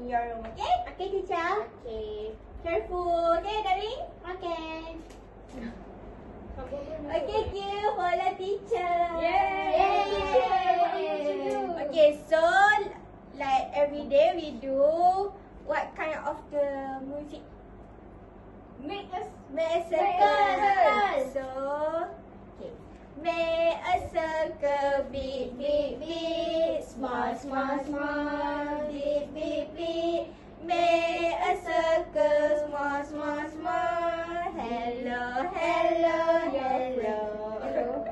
in your room, okay? Okay, teacher. Okay. Careful, okay, darling? Okay. Okay, cue. Follow teacher. Yay! Okay, so like every day we do what kind of the music? Make us. Make a circle. circle. So, okay. Make a circle, big, big, big. Small, small, small. Big, big, big. Make a circle, small, small, small. Hello, hello, hello.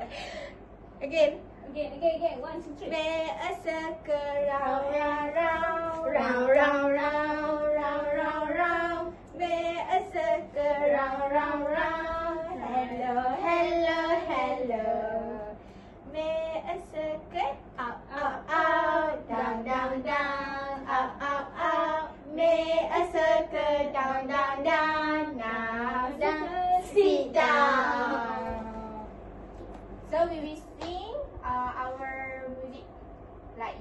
Again. Again. 1, 2, 3. Make a circle, round, round, round. Round, round, round, round, round, round. Make a circle, round, round, round. Hello, hello, hello. Make a circle, up, up, up. Down, down, down. Up, up, up. Make a circle, down, down, down. Now, sit down. So we will sing our music like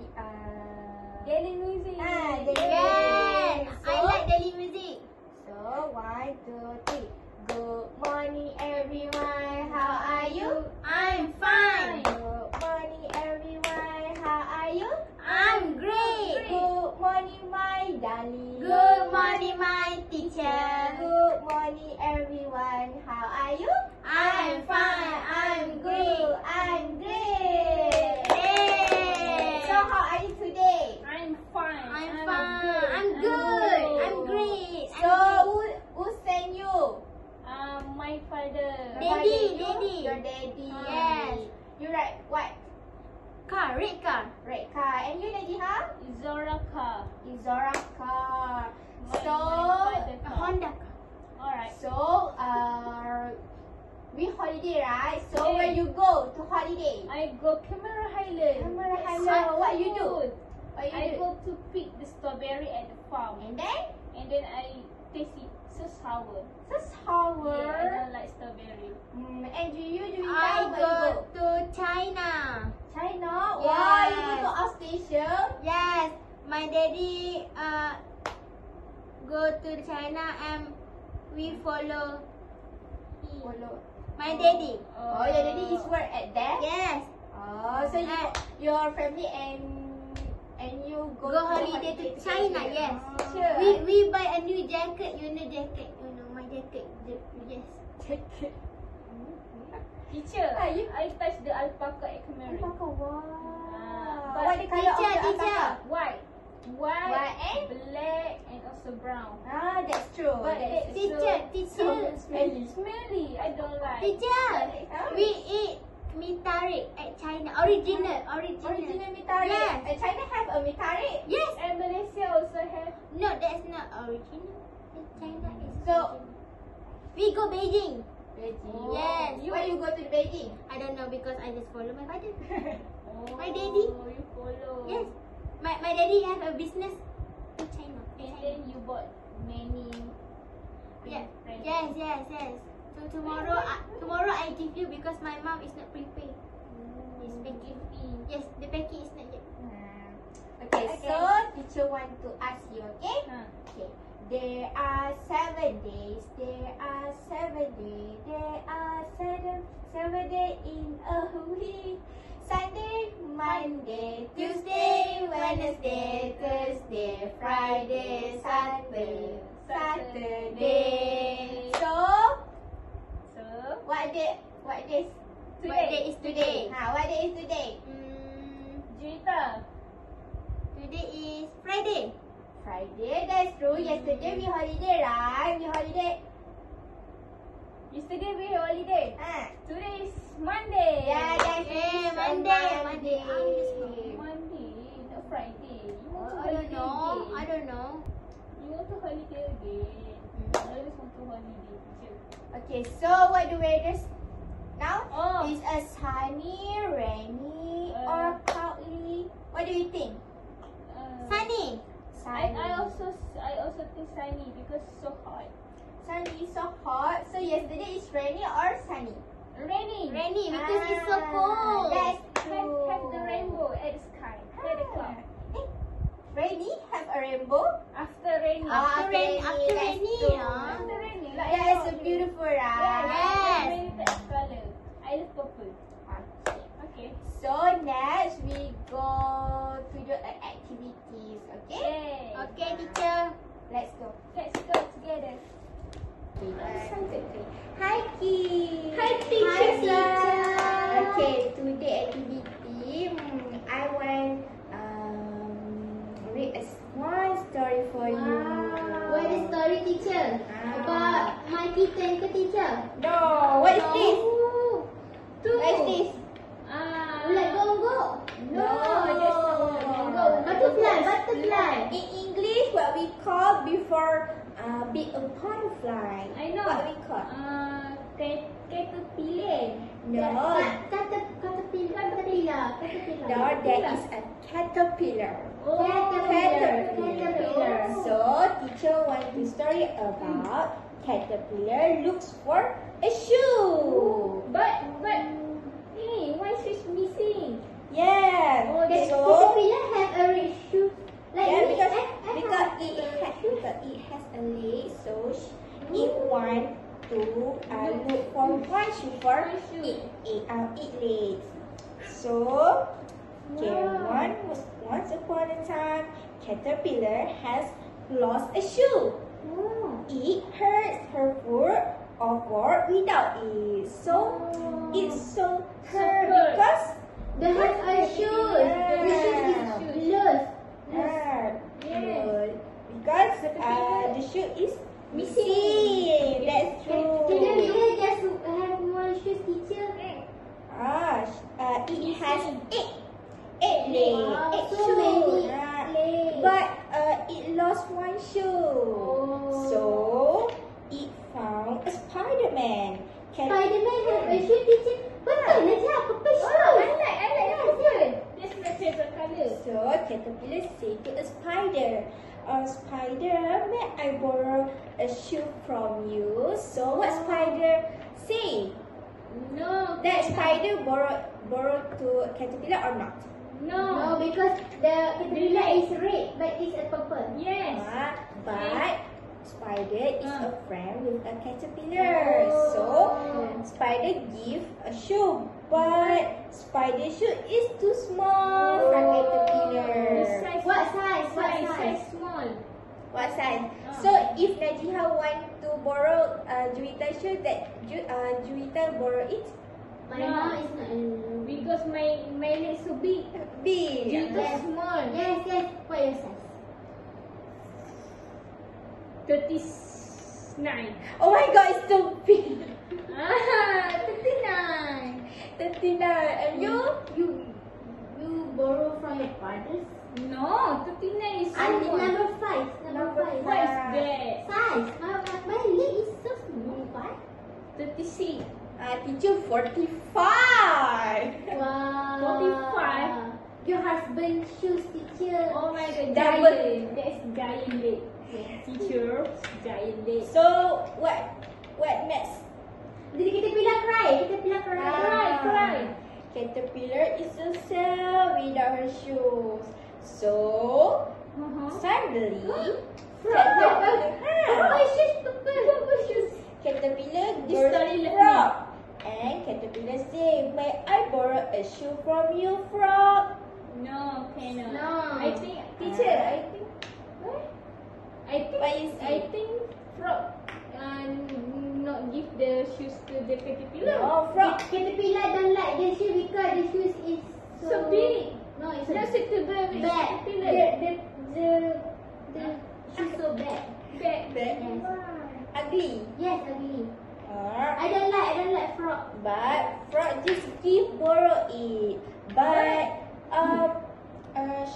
Daily music. daily Yes. music. I like daily music. So 1, 2, 3. Good morning everyone. How are you? I'm fine. Good morning everyone. How are you? I'm great. Good morning my darling. Good morning, my teacher. Good morning everyone. How are you? I'm fine. I'm great. I'm great. Yay. So how are you today? I'm fine. I'm I'm good. I'm great. So who sent you? My father. Daddy. Daddy. Your daddy. Yes. You ride what? Car, red car. Red car. And you daddy huh? Zora car. Izora car. My father car. Honda. Alright. So we holiday right? So Yeah. where you go to holiday? I go Camera Highland. Camera It's Highland. so What you do? good. What you I do? go to pick the strawberry at the farm. And then And then I taste it. So sour. so sour. Yeah, I don't like strawberry. And you I where you go to China. China. Yes. Wow, you go to Australia. Yes, my daddy go to China and we follow him. Follow. My daddy. Oh, your daddy is work at there? Yes. Oh, so your family and you go Go holiday to China, together. yes. Sure. We buy a new jacket, my jacket. Yes. Teacher, you- I touch the alpaca at Camera. Alpaca, wow. But What the color of the alpaca? White, White and? black, and also brown. Ah, that's true. But That's teacher, smelly. smelly. I don't like. Teacher, We eat mitari at China. Original. Original mitari. Yes. China have a mitari. Yes. And Malaysia also have. No, that's not original. In China is So- original. We go Beijing. Beijing. Yes. Why you go to Beijing? I don't know because I just follow my father. Oh, My daddy. You follow. Yes. My daddy have a business in China. And then you bought many. Yeah. friends. Yes. So tomorrow I give you because my mom is not prepaid. It's packing. Yes, the packing is not yet. Okay, Okay. so teacher want to ask you, okay? Huh. Okay. There are 7 days. There are 7 days. There are 7 days in a week. Sunday, Monday, Tuesday, Wednesday, Thursday, Friday, Saturday. So, So, what day? What day? What day is today? What day is today? Juita. Today is Friday. Friday. That's true. Yesterday we holiday, right? We holiday. Yesterday we had holiday. Today is Monday. Yeah, that's Yeah, it. Monday. Monday. Monday, not Friday. You want to I holiday don't know. again. I don't know. You want to holiday again. I always want to holiday, teacher. Okay, so what the weather now? Oh. Is a sunny, rainy, or cloudy? What do you think? Sunny. I also think sunny because so hot. Sunny, so hot. So yesterday is rainy or sunny? Raining. Rainy because it's so cold. That's true. Have the rainbow at the sky. At the cloud. Rainy have a rainbow. After rainy. After rain, after let's rainy. go. After rainy. Like That is so beautiful, right? Yes. Rainy type of color. I love purple. Okay. So next we go to the activities. Okay. Yay. Okay, teacher. Let's go. Let's go together. Hi, Ki. Hi, teacher. Okay, today activity. I want read a small story for you. What is story, teacher? About my kitten ke, teacher? No, what is this? Oh, What is this? ulat gonggok. No, that's not ulat gonggok. Butterfly, butterfly. In English, what we call before be a butterfly. I know. What we call? Caterpillar. No. Caterpillar. No, that is a caterpillar. Oh, Caterpillar. So, teacher want to story about caterpillar looks for a shoe. But, hey, why is it missing? Yeah. Oh, that's so, Caterpillar have a red shoe. Like yeah, me, because I it has a leg, so it want to look for one shoe for One shoe. it legs. So, okay, once upon a time, caterpillar has lost a shoe. Oh. It hurts her foot or without it. So it's so hurt hurt. because They have a shoe. The shoe is loose. good. Because the shoe is missing. That's true. Caterpillar just have one shoe, teacher. It has eight legs, Wow, eight so shoes. many legs. But it lost one shoe. So it found a Spider-Man. Spider-Man have a shoe, teacher. Betul lah, Jap. Purple shoe. I like purple. That's my favorite color. So caterpillar say to a spider, "Spider, may I borrow a shoe from you?" So what spider say? No. That spider borrow to caterpillar or not? No, because the caterpillar is red, but it's a purple. Yes. But spider is a friend with a caterpillar. So spider give a shoe, but spider shoe is too small for caterpillar. What size? What Size size? small. What size? So if Najiha want to borrow Juwita shoe, that Juwita borrow it My No. mom is not in. Because my legs so big. big. Juwita small. Yes. What your size? 39. Oh my God, it's so big. 39. 39. And you? You borrow from your father's? No, 39 is And small. number 5. Number Number 5. What is that? Size. My leg is so small. What? 36. Teacher 45. Wow. 45. Your husband shoes, teacher. Oh my God, Double. giant. That is giant leg. Teacher, giant leg. So what next? Jadi caterpillar cry. Caterpillar cry. Cry. Caterpillar is so sad without her shoes. So suddenly My shoes purple. Caterpillar This story goes let frog. And caterpillar say, "May I borrow a shoe from you, frog?" No, cannot. No. I think, teacher, I think, what? What you say? I think frog not give the shoes to the caterpillar. No, frog. Caterpillar don't like the shoe because the shoes is So big. No, it's Not suitable with bad. caterpillar. The shoes so bad. Bad. Bad. Yes. Ugly. Yes, ugly. Ah, I don't like frog. but frog just borrow it. But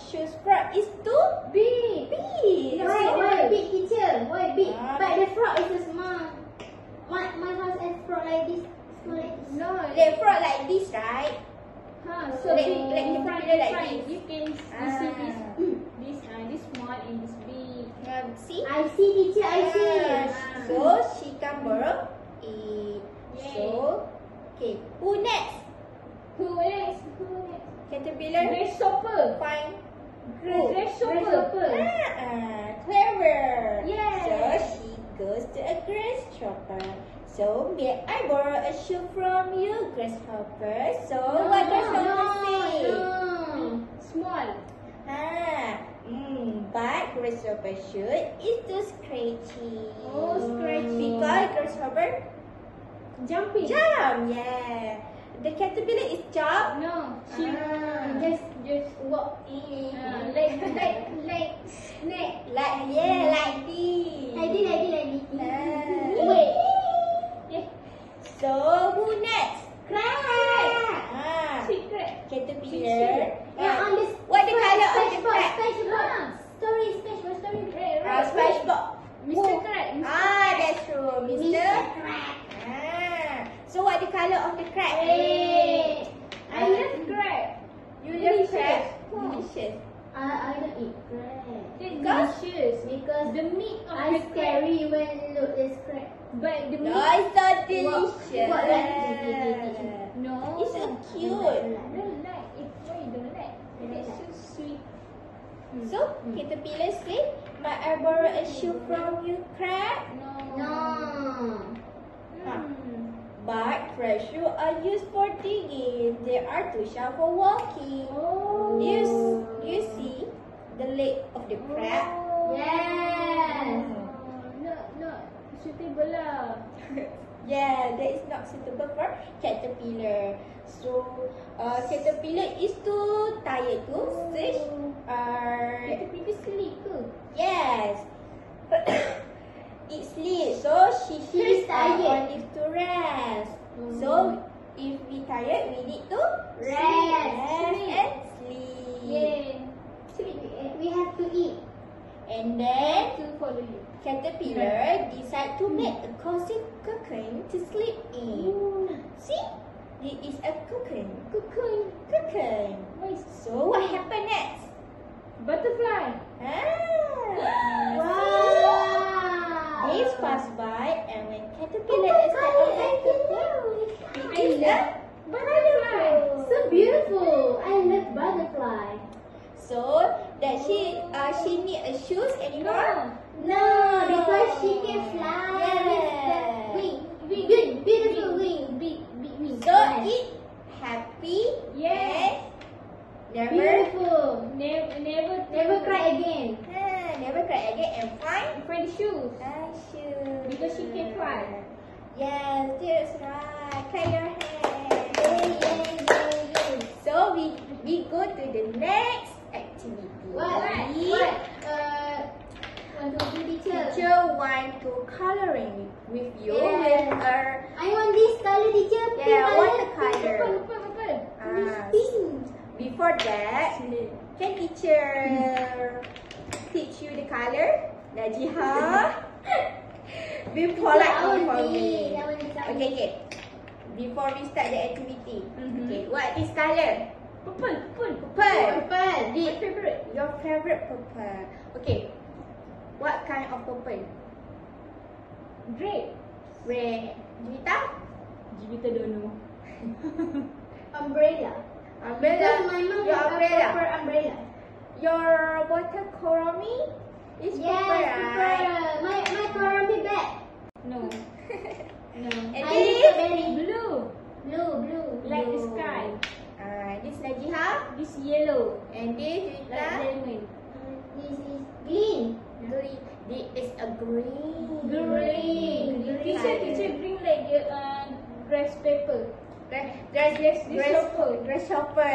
shoes frog is too Big. big. Why big, teacher? Why big? Ah. But the frog is a small. My house has frog like this. Small like this. No, The frog like this, right? so Like- big. like in caterpillar like front. this. You can see this, this small and this big. See? I see, teacher. I see. So she can borrow it. Yay. So okay, who next? Who next? Caterpillar Grasshopper. find Grasshopper. clever. So, may I borrow a shoe from you, grasshopper? So, what grasshopper say? Small. But grasshopper shoe is too scratchy. Oh, scratchy. Because grasshopper Jumping. jump. Yeah. The caterpillar is jump. No. She just Walk in. like snake. Like this. I did. Wait. Yeah. So, who next? Crab. Secret. Caterpillar. Yeah, on this. What the color of the crab? SpongeBob. Story. Red. SpongeBob. Mr. Crab. That's true. Mr. Crab. So what the color of the crab? Red. I love crab. You love crab? Wow. Delicious. I don't eat crab. It's Because? delicious. Because The meat of I the crab. scary when look this crab. But the No, meat. it's so delicious. what like- No. It's so cute. I don't like. It's why you don't like. It's so sweet. So, caterpillar say, might I borrow a shoe from you, crab? No. But crab shoes are used for digging. They are too sharp for walking. Oh. Do you see the leg of the crab? Yes. Not suitable lah. Yeah, that is not suitable for caterpillar. So, caterpillar is too tired to search. Kita pergi sleep ke? Yes. It sleeps, so she She's tired. only to rest. So, if we tired, we need to Rest. and sleep. Yeah. We have to eat. And then To follow you. caterpillar decide to make a cozy cocoon to sleep in. See, it is a cocoon. Cocoon. Nice. So what happened next? Butterfly. Wow. Days pass by, and when caterpillar is at a cocoon, it is a Butterfly. So beautiful. I love butterfly. so that she need a shoes anymore? No, because she can fly with the wing. Good, beautiful wing. Big wing. So it happy Yes. and Beautiful. Never cry again. never cry again and Find shoes. shoes. Because she can fly. Yes, that's right. Clap your hands. Yay. So we go to the next activity. What? Want to do teacher? Teacher want to coloring with you Yeah. with a I want this color, teacher. Pink watercolor. Purple. Pink. Before that, can teacher teach you the color? Najiha? Be polite for me. Okay. Before we start the activity. Okay, what is color? Purple. Purple. My favorite. Your favorite purple. Okay. What kind of purple? Red. Red. Juwita? Jivita don't know. Umbrella. Umbrella. Because my mom Your has a umbrella. proper umbrella. Your water Koromi is purple, Yes, right? purple. My Koromi bag. No. No. And I this? use berry. Blue. Blue. Like the sky. This Najiha. This yellow. And this Like Juwita. lemon. This is green. Green. This is a green. Green. Teacher bring like grass paper. Grasshopper. Grasshopper.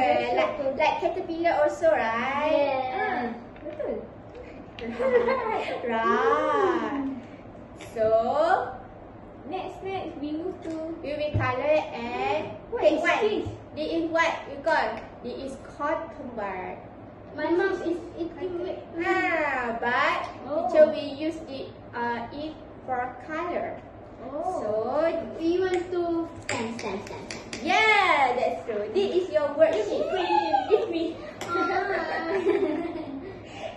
Like caterpillar also, right? Yeah. Betul. Right. So, Next we move to we will color and What take is one. this? This is what we call. This is cotton bud. My mom is eating with But Oh. teacher will use it for color. Oh. So, we want to stand. yeah, that's true. This is your worksheet. Give me.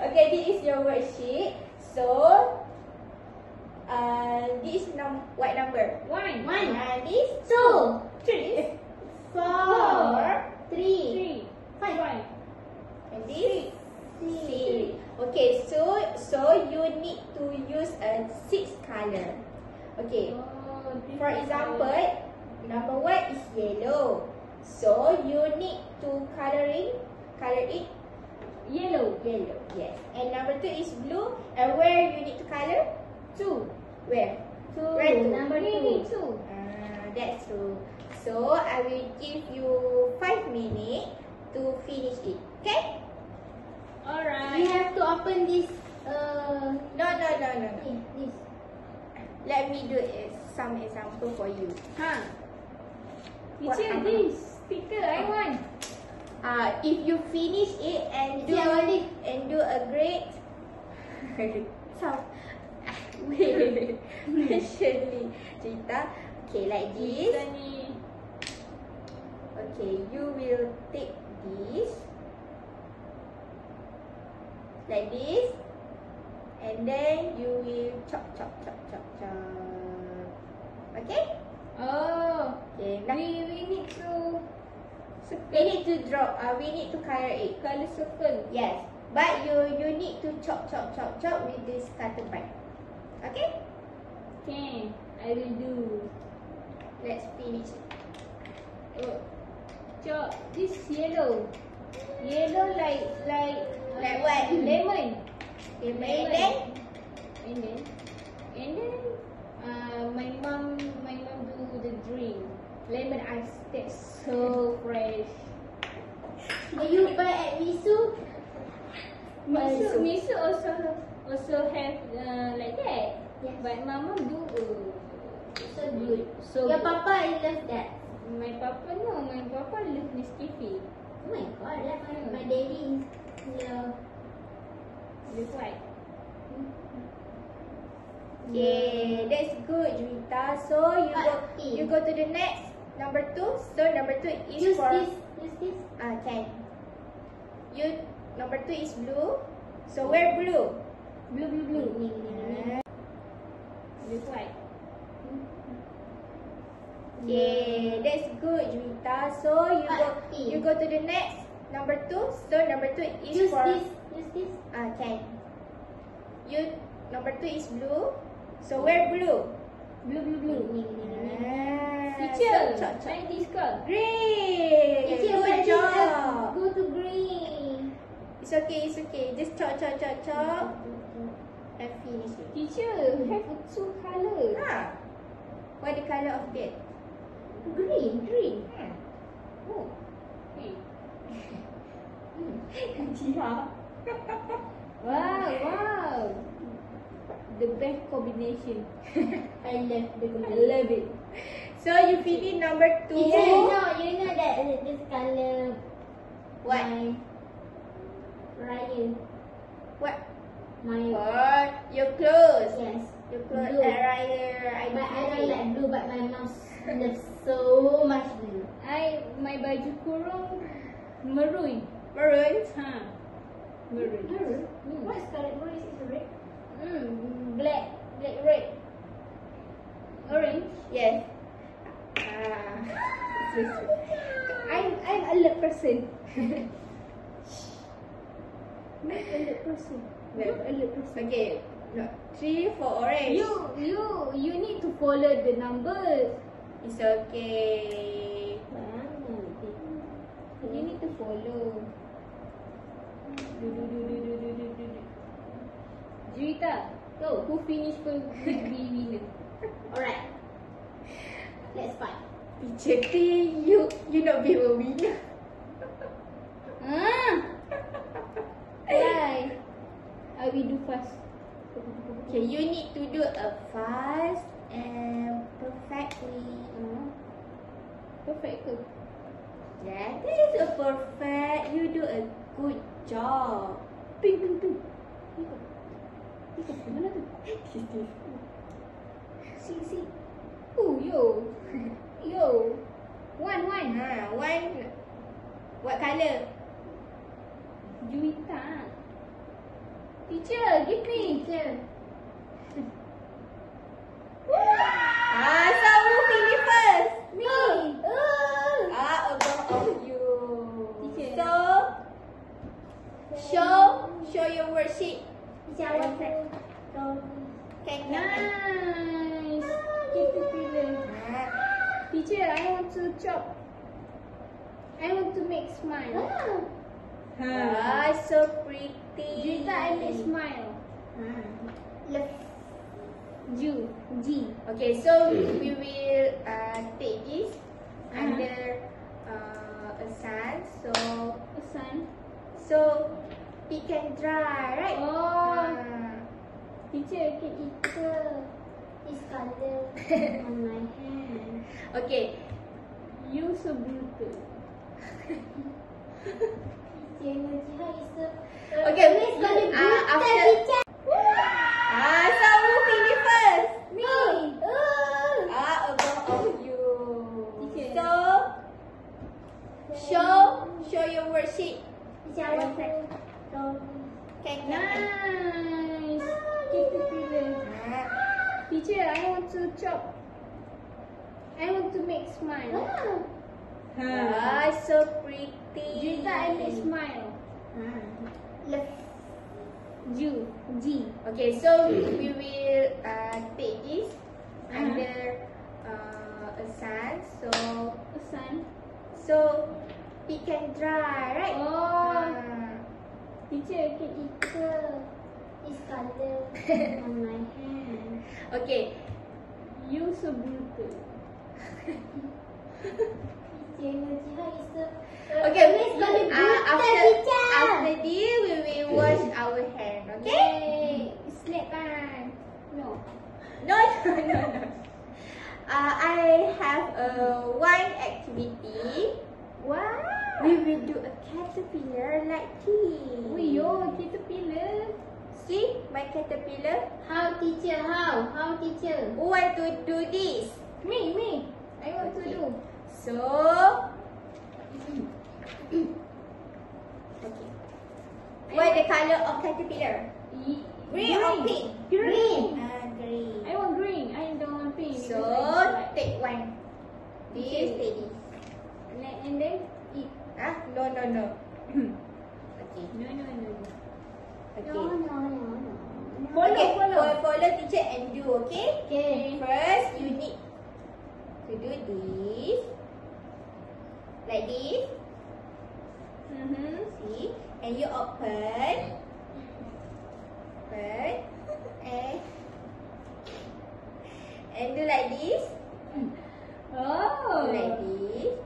Okay, this is your worksheet. So, this is what number? One. This 2, Three. 4, 3, Three. 5. One. and this 6. Okay, so you need to use a 6 color. Okay. Oh, For example, number 1 is yellow. So you need to color it yellow. yellow. Yes. And number 2 is blue. And where you need to color? 2. Where? 2. Where to? Number Maybe 2. 2. That's true. So I will give you 5 minutes to finish it. Okay? Alright. We have to open this. No. This. Let me do some example for you. Huh. What Teacher, am I? this sticker I want. If you finish it and do Yeah, I want it. and do a grade, wait, Shirley, cerita. Okay, like this. Kita ni. Okay, you will take this like this, and then you will chop. Okay? Oh. Okay. Now We need to we need to draw. We need to color it. color circle. Yes, but you need to chop with this cutting pad. Okay? Okay, I will do. Let's finish it. Oh, chop this yellow. Yellow like what? Lemon. And then My mom do the drink. Lemon ice. That's so fresh. Did you buy at Misu? Misu also have like that. Yes. But my mom do So good. so Your good. papa loves that. My papa love Nescafe. Oh my god, like my daddy love. Look like. okay, that's good, Juwita. So you go to the next number 2. So number 2 is Use for this. Use this. can. Number 2 is blue. So where blue? Blue. Look like. Okay, that's good, Juwita. So you go to the next number 2. So number 2 is Use for this. Use this. can. Number 2 is blue. So where blue? Blue. Ah, Teacher, so chop. like this girl. Great. Teacher, Good but this job. go to green. It's okay. Just chop. And finish it. Teacher, have 2 color. What the color of that? Green. Oh. Okay. Jia. Wow. The best combination. I love the green. I love it. So you finish number 2. Teacher, you know that this color. What? My Ryan. What? My. Oh, your clothes. Yes. Your clothes Blue. at Raya. But I don't like blue, but my mom loves so much blue. My baju kurung maroon. Maroon. Maroon. What's color? What is it? Red? Black, red. Orange. Yes. I'm alert person. Not alert person. Not alert person. Okay. No, 3 for orange. You need to follow the numbers. It's okay. You need to follow. Juwita, Go. who finish first will be winner. Alright. Let's fight. Teacher, you not be a winner. Why? I will do fast. Okay, you need to do a fast and perfectly. Perfect ke? Yeah, that is a perfect. You do a good job. Ping. Mana tu? See. Oh, yo. One. One. What color? Juwita. Teacher, give me. Teacher. So who finish first? Me. Above of you. Teacher. So, show your worksheet. Teacher, I want to. Can Nice. I want to chop. I want to make smile. So pretty. Juwita, I make smile. Left. Ju. G. Okay, so we will take this under a sun, so it can dry, right? Oh. Teacher, can eat this color on my hand. Okay. You so brutal. Okay. After. So who finish first? Me. Above of you. Teacher. So show your worksheet. Okay. Nice. Caterpillar. Teacher, I want to chop. I want to make smile. So pretty. Juwita, I make smile. Left. Ju. G. Okay, so we will take this under a sun, so it can dry, right? Oh. Teacher, can eat this color on my hand. Okay. You so brutal. Okay. After this, we will wash our hand. Okay? Snack time. No. No. I have one activity. Wow. We will do a caterpillar like this. Oh, yo, caterpillar. See my caterpillar? How teacher? How teacher? Who want to do this? Me. I want to Okay. do. So, okay. What the color of caterpillar? Green or pink? Green. Green. I want green. I don't want pink. So, take one. This, Okay. take this. And then eat. No. Okay. No. Okay. Follow. Follow teacher and do, okay? Okay. First, you need to do this. Like this. See? And you open. And do like this. Oh. Do like this.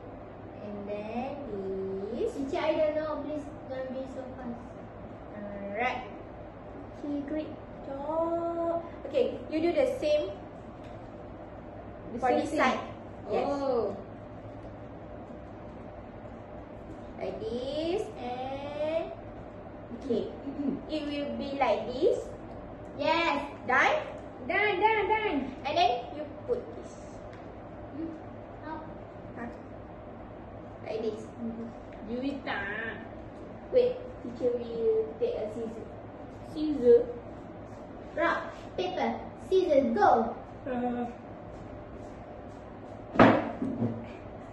And then this. Teacher, I don't know. Please don't be so fast. Alright. Okay, great job. Okay, you do the same for this side. Yes. Oh. Like this and okay. It will be like this. Yes. Done. Done. And then you put this. How? Like this. Juwita. Wait, teacher will take a Scissor. Rock, paper, scissors, go.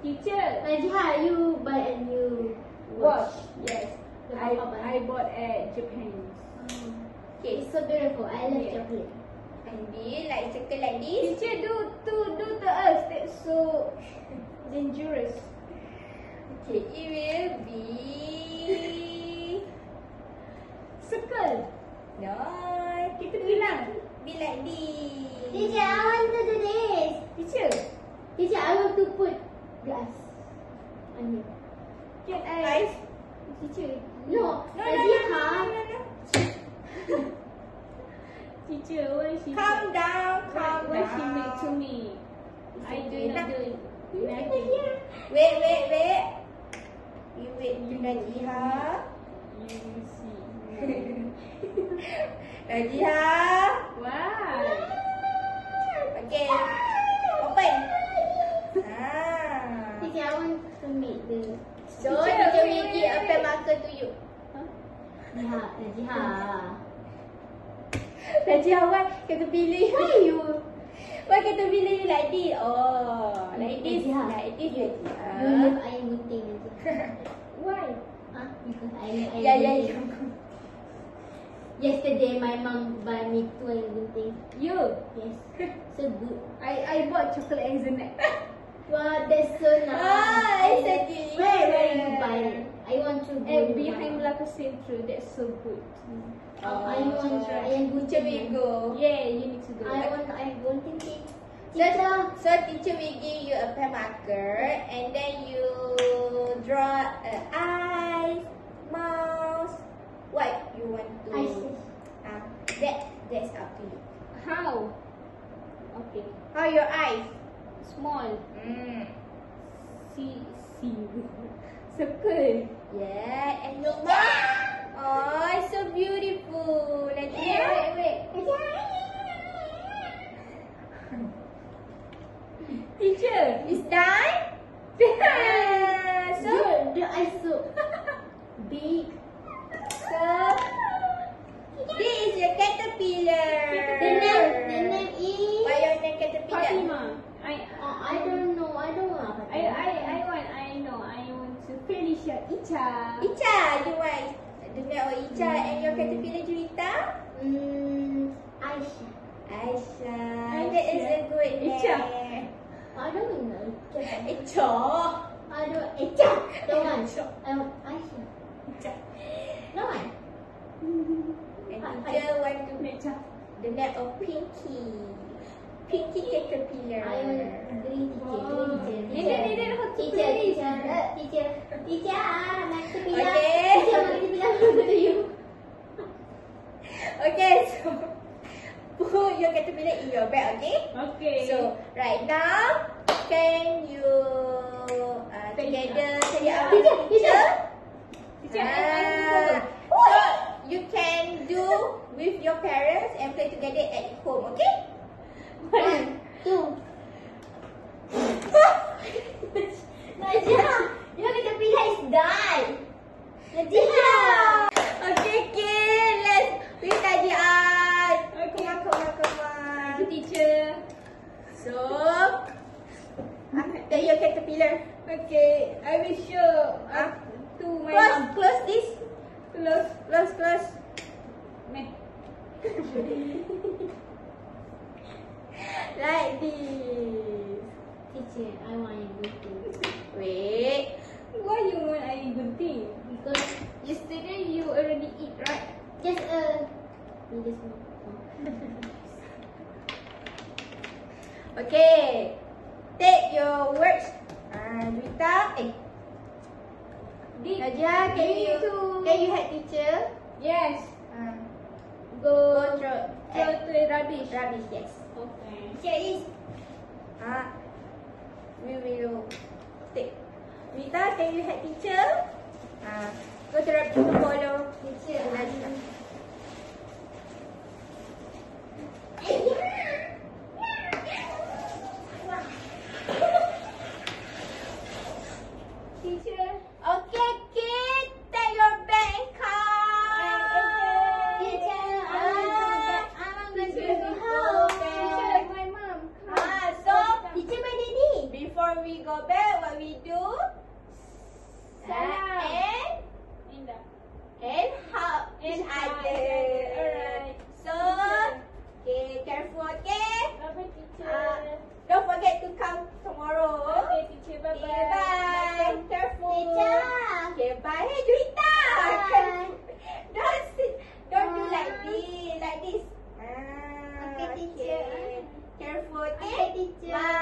Teacher. Najha, you buy a new Watch. Yes. The I Papa bought at Japan. Okay, It's so beautiful. I love Yeah. chocolate. and be like circle like this. Teacher, do to us. That's so dangerous. Okay, it will be Circle. no. Kita bilang. Be like this. Teacher, I want to do this. Teacher. Teacher, I want to put glass on here. Can I? Guys. Teacher. No, No. Teacher, why she? Calm down. Why she make to me? I do not do nothing. Wait. You wait to Najiha. You see. Najiha. Wow. Okay. Open. Teacher, I want to make the So, Teacher, teacher wait, will wait, give a wait. pen marker to you. Najha. Najiha, why kita pilih you? Why kita pilih you like this? Oh, like this. Najiha. Like this, You Najiha. love ayam gunting, Najha. Why? Huh? Because I love ayam Yeah. gunting. Yesterday, my mom buy me 2 ayam gunting. You. Yes. So good. I bought chocolate hazelnut. Wow, that's so nice. Ah, it's a good. Where you buy it? I want to go. And behind Melaka Central, that's so good. I want to. I am good. Teacher will go. Yeah, you need to go. I want to take. So teacher will give you a pen marker and then you draw eyes, mouth. What you want to? That's up to you. How? Okay. How your eyes? Small. Mm. See. Circle. Yeah, and your mouth. Oh, it's so beautiful. Nadia. Wait. Teacher. It's done? So, The eyes so big. this is your caterpillar. The name is. Why your name caterpillar? Fatima. I don't know. I don't know. I want to Felicia Icha. Icha, you want the name of Icha and your caterpillar Julita? Aisyah. Aisha. That is a good name. Icha. I don't know. Icha. I don't. Icha. Don't want. I want Aisyah. Icha. No one. And teacher want to Mecha. the name of Pinky. Pinky caterpillar. I want green teacher. Teacher. Like to be Okay. Teacher, like to be to you. Okay, so put your caterpillar in your bag, okay? Okay. So right now, can you together say our Teacher. Teacher, So you can do with your parents and play together at home, okay? 1, 2. Nadia, your caterpillar is died. Nadia. Okay, kid, let's read the art. Okay. Come on. Teacher. So, take your caterpillar. Okay, I will show to my mom. Close this. Close. Close. Me. Like this. Teacher, I want you to. Wait. Why you want I good thing? Because Yesterday you already eat, right? just you just Okay. Take your words. Rita. Nadia, can you help teacher? Yes. Go through. Throw to the rubbish. Rubbish, yes. Okay. Here is. We will take. Rita, can you help teacher? Go to rubbish to follow teacher. Nadia. Teacher. Okay, kid, take your bag and come. Teacher, I'm going to Teacher, go home. Teacher, like my mom. So Teacher, my daddy. before we go back, what we do? Salam. And And hug each And hug other. each other, alright. So, okay, careful, okay? bye teacher. Don't forget to come tomorrow. Okay, teacher. Bye bye. Okay, bye. Careful. Teacher. Okay, bye. Hey, Juwita. Bye. Don't do like this. Like this. Okay, teacher. Careful, okay? Okay, teacher. Bye.